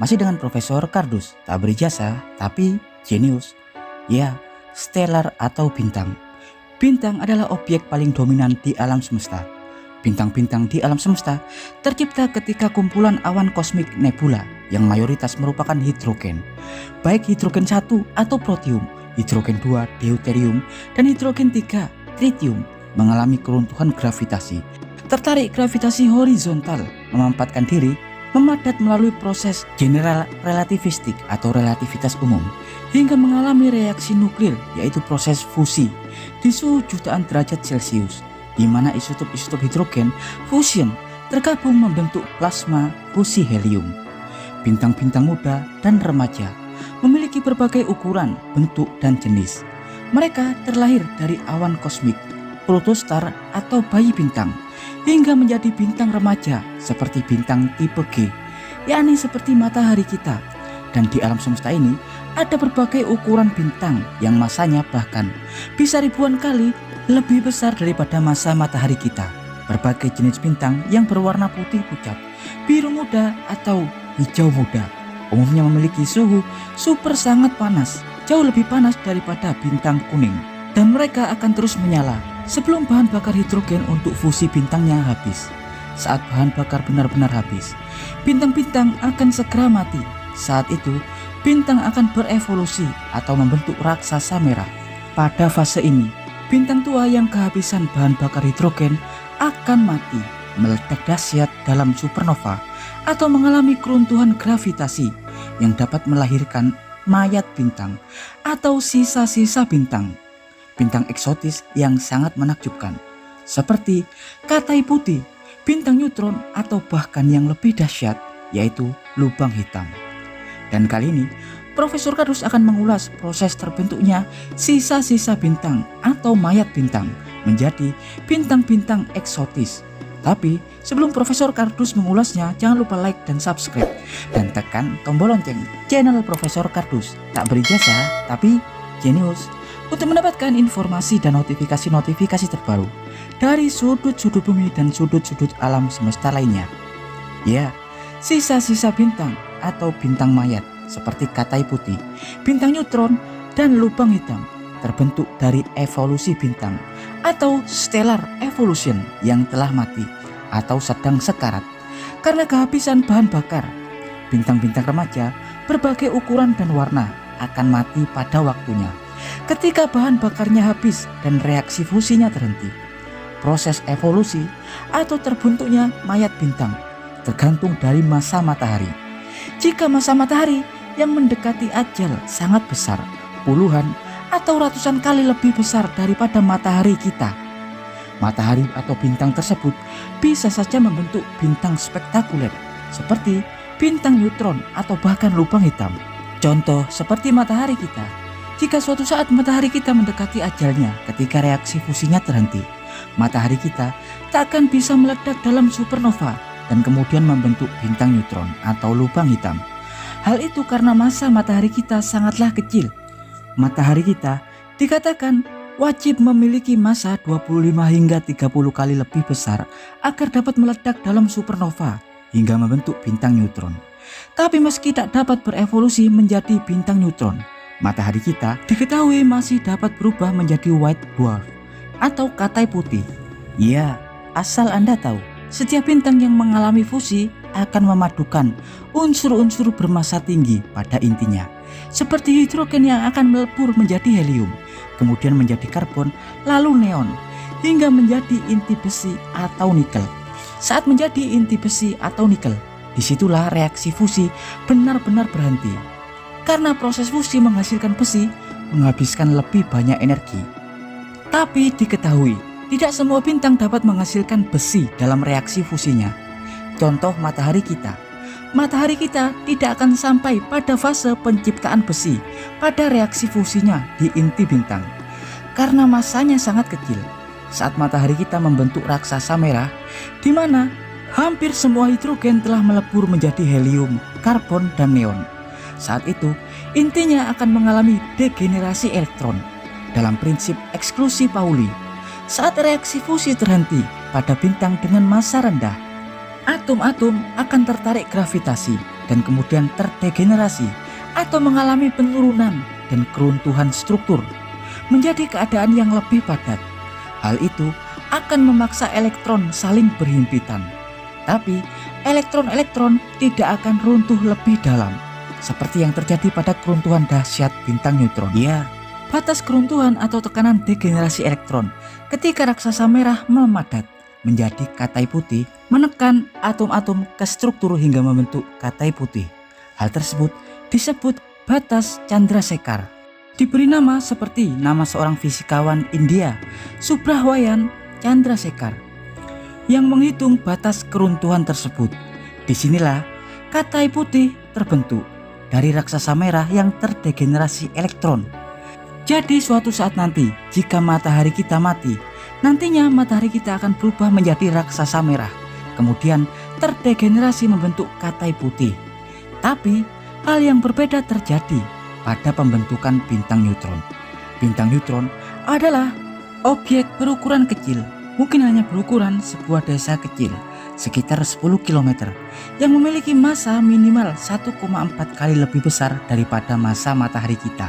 Masih dengan Profesor Kardus, tak berijazah tapi jenius. Ya, stellar atau bintang. Bintang adalah objek paling dominan di alam semesta. Bintang-bintang di alam semesta tercipta ketika kumpulan awan kosmik nebula yang mayoritas merupakan hidrogen, baik hidrogen 1 atau protium, hidrogen 2 deuterium, dan hidrogen 3 tritium mengalami keruntuhan gravitasi. Tertarik gravitasi horizontal memampatkan diri memadat melalui proses general relativistik atau relativitas umum hingga mengalami reaksi nuklir, yaitu proses fusi di suhu jutaan derajat Celcius, di mana isotop-isotop hidrogen fusion tergabung membentuk plasma fusi helium. Bintang-bintang muda dan remaja memiliki berbagai ukuran, bentuk, dan jenis. Mereka terlahir dari awan kosmik, protostar atau bayi bintang, hingga menjadi bintang remaja seperti bintang tipe G, yakni seperti matahari kita. Dan di alam semesta ini ada berbagai ukuran bintang yang masanya bahkan bisa ribuan kali lebih besar daripada massa matahari kita. Berbagai jenis bintang yang berwarna putih pucat, biru muda atau hijau muda umumnya memiliki suhu super sangat panas, jauh lebih panas daripada bintang kuning, dan mereka akan terus menyala sebelum bahan bakar hidrogen untuk fusi bintangnya habis. Saat bahan bakar benar-benar habis, bintang-bintang akan segera mati. Saat itu, bintang akan berevolusi atau membentuk raksasa merah. Pada fase ini, bintang tua yang kehabisan bahan bakar hidrogen akan mati, meledak dahsyat dalam supernova atau mengalami keruntuhan gravitasi yang dapat melahirkan mayat bintang atau sisa-sisa bintang. Bintang eksotis yang sangat menakjubkan, seperti katai putih, bintang neutron, atau bahkan yang lebih dahsyat, yaitu lubang hitam. Dan kali ini, Profesor Kardus akan mengulas proses terbentuknya sisa-sisa bintang atau mayat bintang menjadi bintang-bintang eksotis. Tapi sebelum Profesor Kardus mengulasnya, jangan lupa like dan subscribe, dan tekan tombol lonceng channel Profesor Kardus. Tak berijazah, tapi jenius, untuk mendapatkan informasi dan notifikasi-notifikasi terbaru dari sudut-sudut bumi dan sudut-sudut alam semesta lainnya. Ya, sisa-sisa bintang atau bintang mayat seperti katai putih, bintang neutron, dan lubang hitam terbentuk dari evolusi bintang atau stellar evolution yang telah mati atau sedang sekarat karena kehabisan bahan bakar. Bintang-bintang remaja berbagai ukuran dan warna akan mati pada waktunya ketika bahan bakarnya habis dan reaksi fusinya terhenti. Proses evolusi atau terbentuknya mayat bintang tergantung dari massa matahari. Jika massa matahari yang mendekati ajal sangat besar, puluhan atau ratusan kali lebih besar daripada matahari kita, matahari atau bintang tersebut bisa saja membentuk bintang spektakuler seperti bintang neutron atau bahkan lubang hitam. Contoh seperti matahari kita. Jika suatu saat matahari kita mendekati ajalnya ketika reaksi fusinya terhenti, matahari kita tak akan bisa meledak dalam supernova dan kemudian membentuk bintang neutron atau lubang hitam. Hal itu karena massa matahari kita sangatlah kecil. Matahari kita dikatakan wajib memiliki massa 25 hingga 30 kali lebih besar agar dapat meledak dalam supernova hingga membentuk bintang neutron. Tapi meski tak dapat berevolusi menjadi bintang neutron, matahari kita diketahui masih dapat berubah menjadi white dwarf atau katai putih. Ya, asal Anda tahu, setiap bintang yang mengalami fusi akan memadukan unsur-unsur bermassa tinggi pada intinya, seperti hidrogen yang akan melebur menjadi helium, kemudian menjadi karbon, lalu neon, hingga menjadi inti besi atau nikel. Saat menjadi inti besi atau nikel, disitulah reaksi fusi benar-benar berhenti. Karena proses fusi menghasilkan besi menghabiskan lebih banyak energi. Tapi diketahui, tidak semua bintang dapat menghasilkan besi dalam reaksi fusinya. Contoh matahari kita. Matahari kita tidak akan sampai pada fase penciptaan besi pada reaksi fusinya di inti bintang karena massanya sangat kecil. Saat matahari kita membentuk raksasa merah, di mana hampir semua hidrogen telah melebur menjadi helium, karbon, dan neon. Saat itu, intinya akan mengalami degenerasi elektron dalam prinsip eksklusi Pauli. Saat reaksi fusi terhenti pada bintang dengan massa rendah, atom-atom akan tertarik gravitasi dan kemudian terdegenerasi atau mengalami penurunan dan keruntuhan struktur menjadi keadaan yang lebih padat. Hal itu akan memaksa elektron saling berhimpitan. Tapi elektron-elektron tidak akan runtuh lebih dalam seperti yang terjadi pada keruntuhan dahsyat bintang neutron. Ya, batas keruntuhan atau tekanan degenerasi elektron ketika raksasa merah memadat menjadi katai putih menekan atom-atom ke struktur hingga membentuk katai putih. Hal tersebut disebut batas Chandrasekhar. Diberi nama seperti nama seorang fisikawan India, Subrahmanyan Chandrasekhar, yang menghitung batas keruntuhan tersebut. Disinilah katai putih terbentuk dari raksasa merah yang terdegenerasi elektron. Jadi suatu saat nanti jika matahari kita mati, nantinya matahari kita akan berubah menjadi raksasa merah, kemudian terdegenerasi membentuk katai putih. Tapi hal yang berbeda terjadi pada pembentukan bintang neutron. Bintang neutron adalah objek berukuran kecil, mungkin hanya berukuran sebuah desa kecil sekitar 10 km yang memiliki massa minimal 1,4 kali lebih besar daripada massa matahari kita.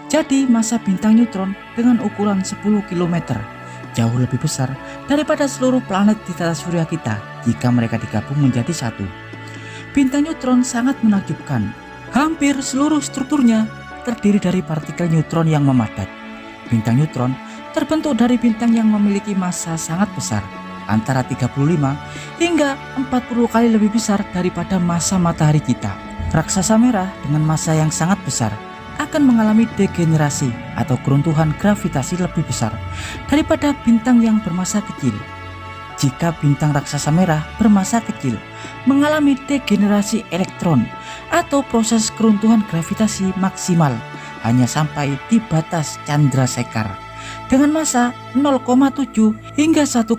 Jadi massa bintang neutron dengan ukuran 10 km jauh lebih besar daripada seluruh planet di tata surya kita jika mereka digabung menjadi satu. Bintang neutron sangat menakjubkan. Hampir seluruh strukturnya terdiri dari partikel neutron yang memadat. Bintang neutron terbentuk dari bintang yang memiliki massa sangat besar, antara 35 hingga 40 kali lebih besar daripada massa matahari kita. Raksasa merah dengan massa yang sangat besar akan mengalami degenerasi atau keruntuhan gravitasi lebih besar daripada bintang yang bermassa kecil. Jika bintang raksasa merah bermassa kecil mengalami degenerasi elektron atau proses keruntuhan gravitasi maksimal hanya sampai di batas Chandrasekhar dengan massa 0,7 hingga 1,4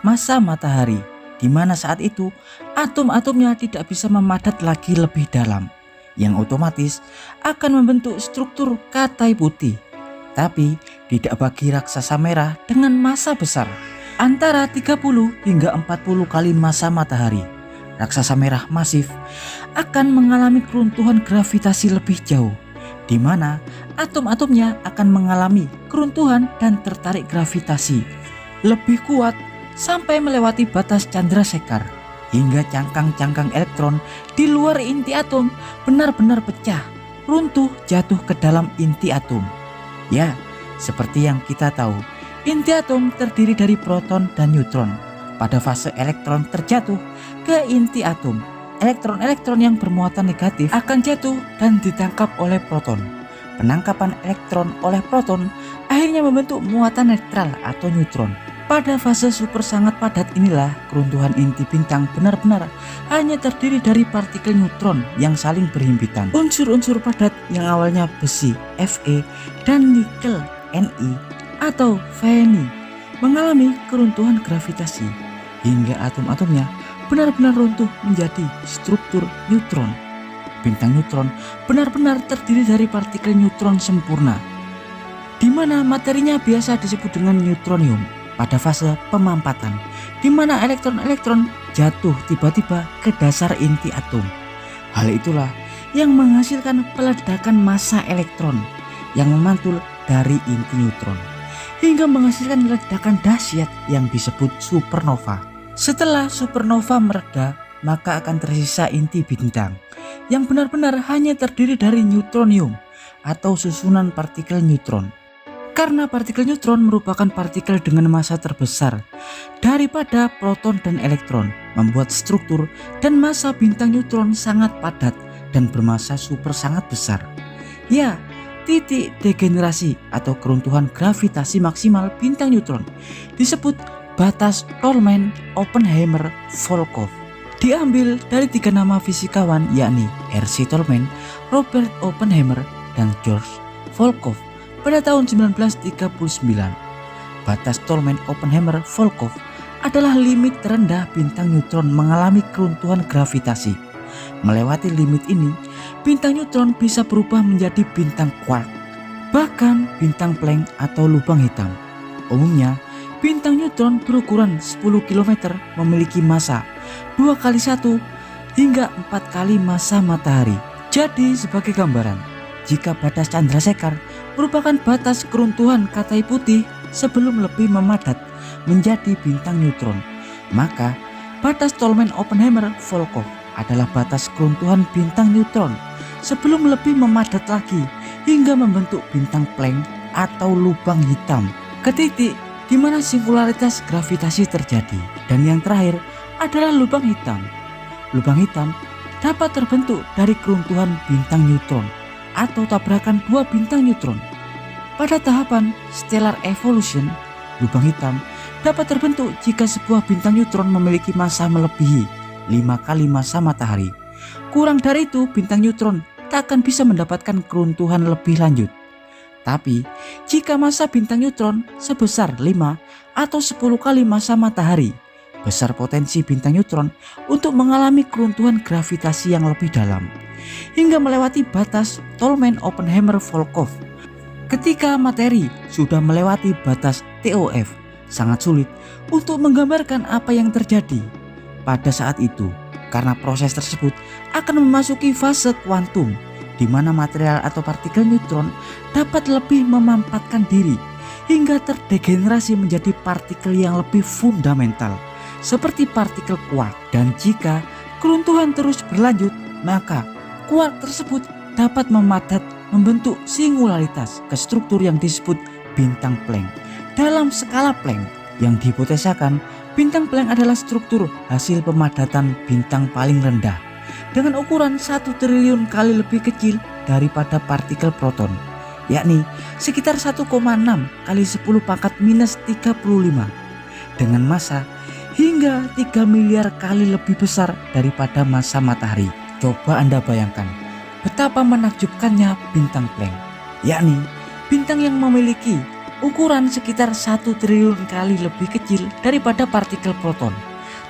massa matahari, di mana saat itu atom-atomnya tidak bisa memadat lagi lebih dalam, yang otomatis akan membentuk struktur katai putih. Tapi tidak bagi raksasa merah dengan massa besar antara 30 hingga 40 kali massa matahari. Raksasa merah masif akan mengalami keruntuhan gravitasi lebih jauh, di mana atom-atomnya akan mengalami keruntuhan dan tertarik gravitasi lebih kuat sampai melewati batas Chandrasekhar, hingga cangkang-cangkang elektron di luar inti atom benar-benar pecah, runtuh, jatuh ke dalam inti atom. Ya, seperti yang kita tahu, inti atom terdiri dari proton dan neutron. Pada fase elektron terjatuh ke inti atom, elektron-elektron yang bermuatan negatif akan jatuh dan ditangkap oleh proton. Penangkapan elektron oleh proton akhirnya membentuk muatan netral atau neutron. Pada fase super sangat padat inilah keruntuhan inti bintang benar-benar hanya terdiri dari partikel neutron yang saling berhimpitan. Unsur-unsur padat yang awalnya besi Fe dan nikel Ni atau Fe mengalami keruntuhan gravitasi hingga atom-atomnya benar-benar runtuh menjadi struktur neutron. Bintang neutron benar-benar terdiri dari partikel neutron sempurna, di mana materinya biasa disebut dengan neutronium. Pada fase pemampatan, di mana elektron-elektron jatuh tiba-tiba ke dasar inti atom. Hal itulah yang menghasilkan peledakan massa elektron yang memantul dari inti neutron, hingga menghasilkan ledakan dahsyat yang disebut supernova. Setelah supernova mereda, maka akan tersisa inti bintang yang benar-benar hanya terdiri dari neutronium atau susunan partikel neutron. Karena partikel neutron merupakan partikel dengan massa terbesar daripada proton dan elektron, membuat struktur dan massa bintang neutron sangat padat dan bermassa super sangat besar. Ya, titik degenerasi atau keruntuhan gravitasi maksimal bintang neutron disebut batas Tolman-Oppenheimer-Volkoff. Diambil dari tiga nama fisikawan, yakni R.C. Tolman, Robert Oppenheimer, dan George Volkoff pada tahun 1939. Batas Tolman-Oppenheimer-Volkoff adalah limit terendah bintang neutron mengalami keruntuhan gravitasi. Melewati limit ini, bintang neutron bisa berubah menjadi bintang quark, bahkan bintang Planck atau lubang hitam. Umumnya, bintang neutron berukuran 10 km memiliki massa 2 kali 1 hingga 4 kali masa matahari. Jadi sebagai gambaran, jika batas Chandrasekhar merupakan batas keruntuhan Katai Putih sebelum lebih memadat menjadi bintang neutron, maka batas Tolman-Oppenheimer-Volkoff adalah batas keruntuhan bintang neutron sebelum lebih memadat lagi hingga membentuk bintang Planck atau lubang hitam ke titik di mana singularitas gravitasi terjadi. Dan yang terakhir adalah lubang hitam. Lubang hitam dapat terbentuk dari keruntuhan bintang neutron atau tabrakan dua bintang neutron. Pada tahapan stellar evolution, lubang hitam dapat terbentuk jika sebuah bintang neutron memiliki massa melebihi 5 kali massa matahari. Kurang dari itu, bintang neutron tak akan bisa mendapatkan keruntuhan lebih lanjut. Tapi, jika massa bintang neutron sebesar 5 atau 10 kali massa matahari, besar potensi bintang neutron untuk mengalami keruntuhan gravitasi yang lebih dalam, hingga melewati batas Tolman-Oppenheimer-Volkoff. Ketika materi sudah melewati batas TOF, sangat sulit untuk menggambarkan apa yang terjadi pada saat itu, karena proses tersebut akan memasuki fase kuantum, di mana material atau partikel neutron dapat lebih memampatkan diri hingga terdegenerasi menjadi partikel yang lebih fundamental seperti partikel quark. Dan jika keruntuhan terus berlanjut, maka quark tersebut dapat memadat membentuk singularitas ke struktur yang disebut bintang Planck. Dalam skala Planck yang dihipotesakan, bintang Planck adalah struktur hasil pemadatan bintang paling rendah dengan ukuran 1 triliun kali lebih kecil daripada partikel proton, yakni sekitar 1,6 kali 10 pangkat minus 35, dengan massa hingga 3 miliar kali lebih besar daripada massa matahari. Coba Anda bayangkan betapa menakjubkannya bintang Planck, yakni bintang yang memiliki ukuran sekitar 1 triliun kali lebih kecil daripada partikel proton,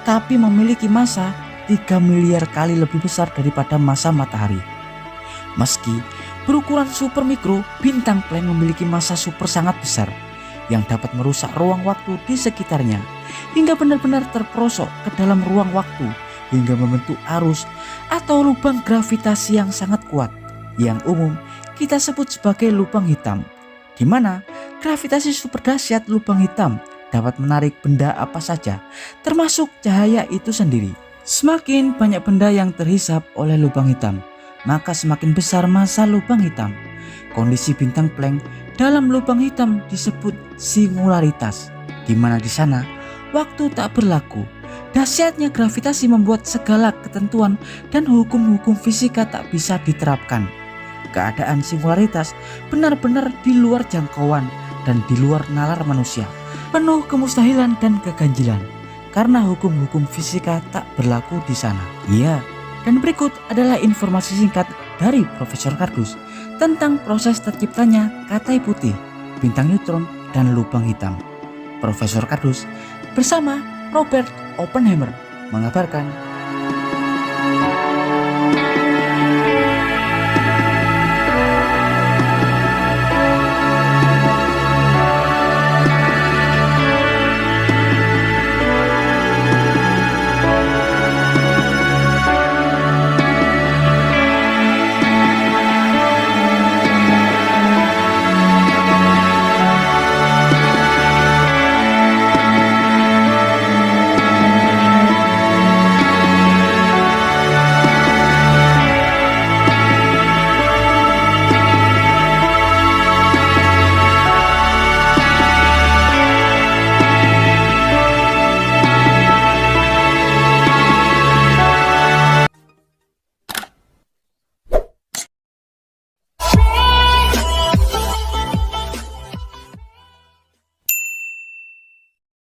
tapi memiliki massa 3 miliar kali lebih besar daripada massa matahari. Meski berukuran super mikro, bintang Planck memiliki massa super sangat besar yang dapat merusak ruang waktu di sekitarnya hingga benar-benar terperosok ke dalam ruang waktu hingga membentuk arus atau lubang gravitasi yang sangat kuat yang umum kita sebut sebagai lubang hitam, di mana gravitasi super dahsyat lubang hitam dapat menarik benda apa saja, termasuk cahaya itu sendiri. Semakin banyak benda yang terhisap oleh lubang hitam, maka semakin besar massa lubang hitam. Kondisi bintang Planck dalam lubang hitam disebut singularitas, di mana di sana waktu tak berlaku. Dahsyatnya gravitasi membuat segala ketentuan dan hukum-hukum fisika tak bisa diterapkan. Keadaan singularitas benar-benar di luar jangkauan dan di luar nalar manusia, penuh kemustahilan dan keganjilan karena hukum-hukum fisika tak berlaku di sana. Ya, dan berikut adalah informasi singkat dari Profesor Kardus tentang proses terciptanya Katai Putih, bintang neutron, dan lubang hitam. Profesor Kardus bersama Robert Oppenheimer mengabarkan.